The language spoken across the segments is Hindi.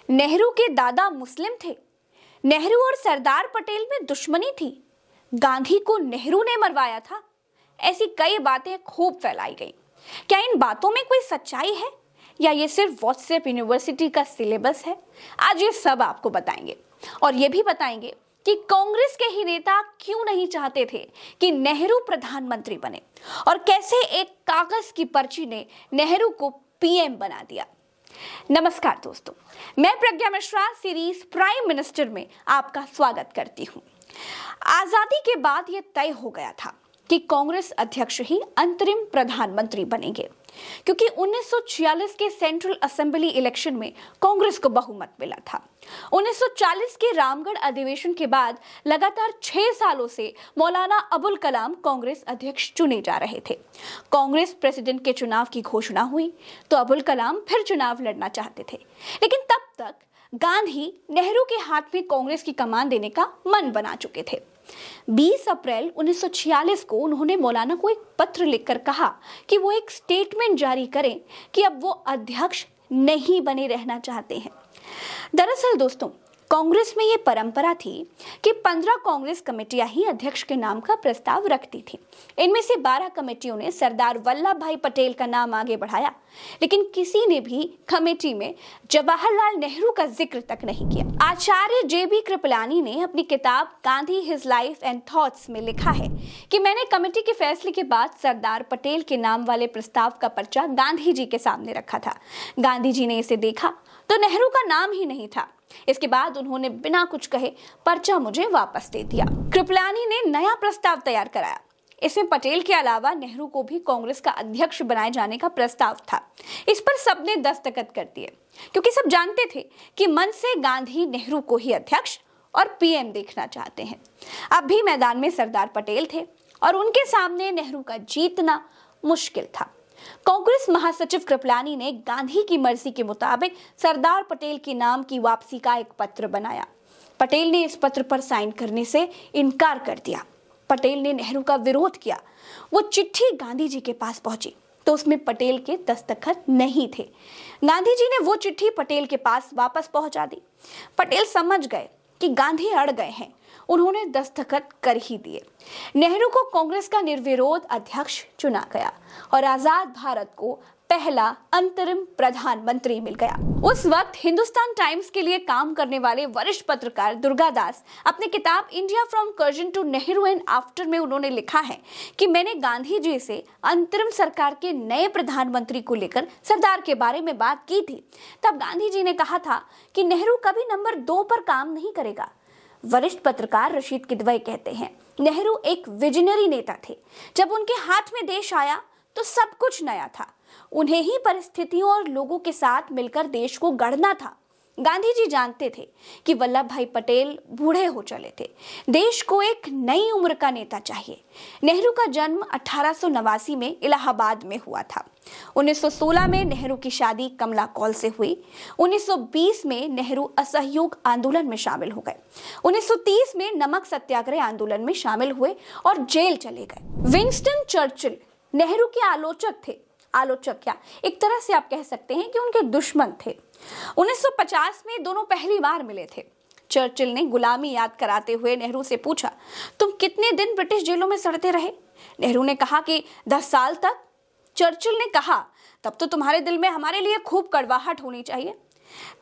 नेहरू के दादा मुस्लिम थे। नेहरू और सरदार पटेल में दुश्मनी थी। गांधी को नेहरू ने मरवाया था। ऐसी कई बातें खूब फैलाई गई। क्या इन बातों में कोई सच्चाई है या ये सिर्फ व्हाट्सएप यूनिवर्सिटी का सिलेबस है? आज ये सब आपको बताएंगे और ये भी बताएंगे कि कांग्रेस के ही नेता क्यों नहीं चाहते थे कि नेहरू प्रधानमंत्री बने और कैसे एक कागज की पर्ची ने नेहरू को पीएम बना दिया। नमस्कार दोस्तों, मैं प्रज्ञा मिश्रा सीरीज प्राइम मिनिस्टर में आपका स्वागत करती हूं। आजादी के बाद यह तय हो गया था कि कांग्रेस अध्यक्ष ही अंतरिम प्रधानमंत्री बनेंगे, क्योंकि 1946 के सेंट्रल असेंबली इलेक्शन में कांग्रेस को बहुमत मिला था। 1940 के रामगढ़ अधिवेशन के बाद लगातार 6 सालों से मौलाना अबुल कलाम कांग्रेस अध्यक्ष चुने जा रहे थे। कांग्रेस प्रेसिडेंट के चुनाव की घोषणा हुई तो अबुल कलाम फिर चुनाव लड़ना चाहते थे, लेकिन तब तक गांधी नेहरू के हाथ में कांग्रेस की कमान देने का मन बना चुके थे। 20 अप्रैल 1946 को उन्होंने मौलाना को एक पत्र लिखकर कहा कि वो एक स्टेटमेंट जारी करें कि अब वो अध्यक्ष नहीं बने रहना चाहते हैं। दरअसल दोस्तों, कांग्रेस में ये परंपरा थी कि 15 कांग्रेस कमेटियां ही अध्यक्ष के नाम का प्रस्ताव रखती थी। इनमें से 12 कमेटियों ने सरदार वल्लभ भाई पटेल का नाम आगे बढ़ाया, लेकिन किसी ने भी कमेटी में जवाहरलाल नेहरू का जिक्र तक नहीं किया। आचार्य जेबी कृपलानी ने अपनी किताब Gandhi his life and thoughts में लिखा है कि मैंने कमेटी के फैसले के बाद सरदार पटेल के नाम वाले प्रस्ताव का पर्चा गांधी जी के सामने रखा था। गांधी जी ने इसे देखा तो नेहरू का नाम ही नहीं था। इसके बाद उन्होंने बिना कुछ कहे पर्चा मुझे वापस दे दिया। कृपलानी ने नया प्रस्ताव तैयार कराया। इसमें पटेल के अलावा नेहरू को भी कांग्रेस का अध्यक्ष बनाए जाने का प्रस्ताव था। इस पर सबने दस्तखत कर दिए, क्योंकि सब जानते थे कि मन से गांधी नेहरू को ही अध्यक्ष और पीएम देखना चाहते हैं। अब भी मैदान में सरदार पटेल थे और उनके सामने नेहरू का जीतना मुश्किल था। कांग्रेस महासचिव कृपलानी ने गांधी की मर्जी के मुताबिक सरदार पटेल के नाम की वापसी का एक पत्र बनाया। पटेल ने इस पत्र पर साइन करने से इनकार कर दिया। पटेल ने नेहरू का विरोध किया। वो चिट्ठी गांधी जी के पास पहुंची तो उसमें पटेल के दस्तखत नहीं थे। गांधी जी ने वो चिट्ठी पटेल के पास वापस पहुंचा दी। पटेल समझ गए कि गांधी अड़ गए हैं। उन्होंने दस्तखत कर ही दिए। नेहरू को कांग्रेस का निर्विरोध अध्यक्ष चुना गया और आजाद भारत को पहला अंतरिम प्रधानमंत्री मिल गया। उस वक्त हिंदुस्तान टाइम्स के लिए काम करने वाले वरिष्ठ पत्रकार दुर्गादास अपनी किताब India from Curzon to Nehru and after में उन्होंने लिखा है कि मैंने गांधी जी से अंतरिम सरकार के नए प्रधानमंत्री को लेकर सरदार के बारे में बात की थी। तब गांधी जी ने कहा था कि नेहरू कभी नंबर 2 पर काम नहीं करेगा। वरिष्ठ पत्रकार रशीद किदवई कहते हैं, नेहरू एक विजनरी नेता थे। जब उनके हाथ में देश आया तो सब कुछ नया था। उन्हें ही परिस्थितियों और लोगों के साथ मिलकर देश को गढ़ना था। गांधी जी जानते थे कि वल्लभ भाई पटेल बूढ़े हो चले थे। देश को एक नई उम्र का नेता चाहिए। नेहरू का जन्म 1889 में इलाहाबाद में हुआ था। 1916 में नेहरू की शादी कमला कौल से हुई। 1920 में नेहरू असहयोग आंदोलन में शामिल हो गए। 1930 में नमक सत्याग्रह आंदोलन में शामिल हुए और जेल चले गए। विंस्टन चर्चिल नेहरू के आलोचक थे। आलोचक क्या, एक तरह से आप कह सकते हैं कि उनके दुश्मन थे। 1950 में दोनों पहली बार मिले थे। चर्चिल ने गुलामी याद कराते हुए नेहरू से पूछा, तुम कितने दिन ब्रिटिश जेलों में सड़ते रहे? नेहरू ने कहा कि 10 साल तक। चर्चिल ने कहा, तब तो तुम्हारे दिल में हमारे लिए खूब कड़वाहट होनी चाहिए।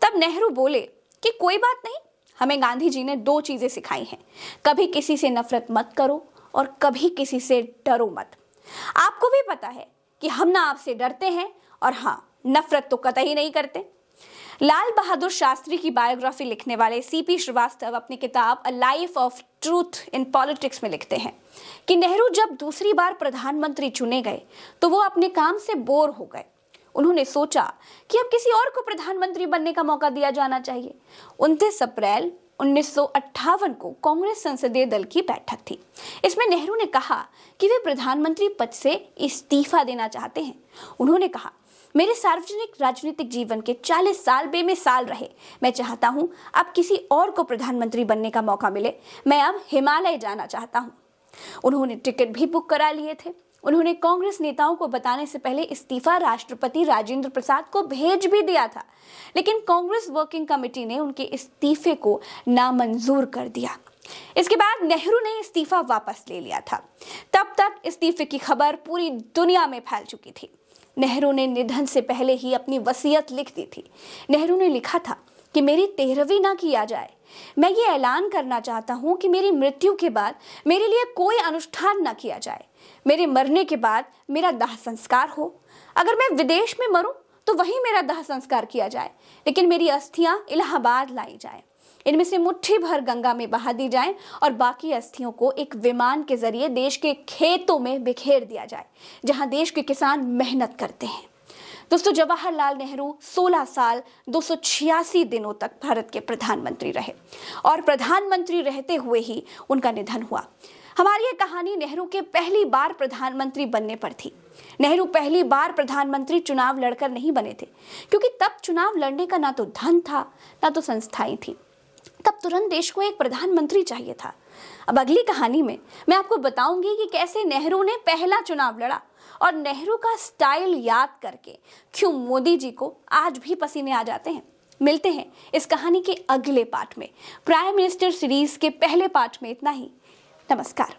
तब नेहरू बोले कि कोई बात नहीं, हमें गांधी जी ने 2 चीजें सिखाई हैं, कभी किसी से नफरत मत करो और कभी किसी से डरो मत। आपको भी पता है कि हम ना आपसे डरते हैं और हाँ, नफरत तो कतई नहीं करते। लाल बहादुर शास्त्री की बायोग्राफी लिखने वाले सीपी श्रीवास्तव अपनी किताब a life of truth in politics में लिखते हैं कि नेहरू जब दूसरी बार प्रधानमंत्री चुने गए तो वो अपने काम से बोर हो गए। उन्होंने सोचा कि अब किसी और को प्रधानमंत्री बनने का मौका दिया जाना चाहिए। 29 अप्रैल 1958 को कांग्रेस संसदीय दल की बैठक थी। इसमें नेहरू ने कहा कि वे प्रधानमंत्री पद से इस्तीफा देना चाहते हैं। उन्होंने कहा, मेरे सार्वजनिक राजनीतिक जीवन के 40 साल बेमिसाल रहे। मैं चाहता हूं अब किसी और को प्रधानमंत्री बनने का मौका मिले। मैं अब हिमालय जाना चाहता हूं। उन्होंने टिकट भी बुक करा लिए थे उन्होंने कांग्रेस नेताओं को बताने से पहले इस्तीफा राष्ट्रपति राजेंद्र प्रसाद को भेज भी दिया था, लेकिन कांग्रेस वर्किंग कमेटी ने उनके इस्तीफे को नामंजूर कर दिया। इसके बाद नेहरू ने इस्तीफा वापस ले लिया था। तब तक इस्तीफे की खबर पूरी दुनिया में फैल चुकी थी। नेहरू ने निधन से पहले ही अपनी वसीयत लिख दी थी। नेहरू ने लिखा था कि मेरी 13वीं ना किया जाए। मैं ये ऐलान करना चाहता हूं कि मेरी मृत्यु के बाद मेरे लिए कोई अनुष्ठान न किया जाए। मेरे मरने के बाद मेरा दाह संस्कार हो। अगर मैं विदेश में मरूं तो वहीं मेरा दाह संस्कार किया जाए, लेकिन मेरी अस्थियां इलाहाबाद लाई जाएं। इनमें से मुट्ठी भर गंगा में बहा दी जाएं और बाकी अस्थियों को एक विमान के जरिए देश के खेतों में बिखेर दिया जाए, जहां देश के किसान मेहनत करते हैं। दोस्तों, जवाहरलाल नेहरू 16 साल 286 दिनों तक भारत के प्रधानमंत्री रहे और प्रधानमंत्री रहते हुए ही उनका निधन हुआ। हमारी ये कहानी नेहरू के पहली बार प्रधानमंत्री बनने पर थी। नेहरू पहली बार प्रधानमंत्री चुनाव लड़कर नहीं बने थे, क्योंकि तब चुनाव लड़ने का ना तो धन था, ना तो संस्थाएं थी। तब तुरंत देश को एक प्रधानमंत्री चाहिए था। अब अगली कहानी में मैं आपको बताऊंगी कि कैसे नेहरू ने पहला चुनाव लड़ा और नेहरू का स्टाइल याद करके क्यों मोदी जी को आज भी पसीने आ जाते हैं। मिलते हैं इस कहानी के अगले पार्ट में। प्राइम मिनिस्टर सीरीज के पहले पार्ट में इतना ही। नमस्कार।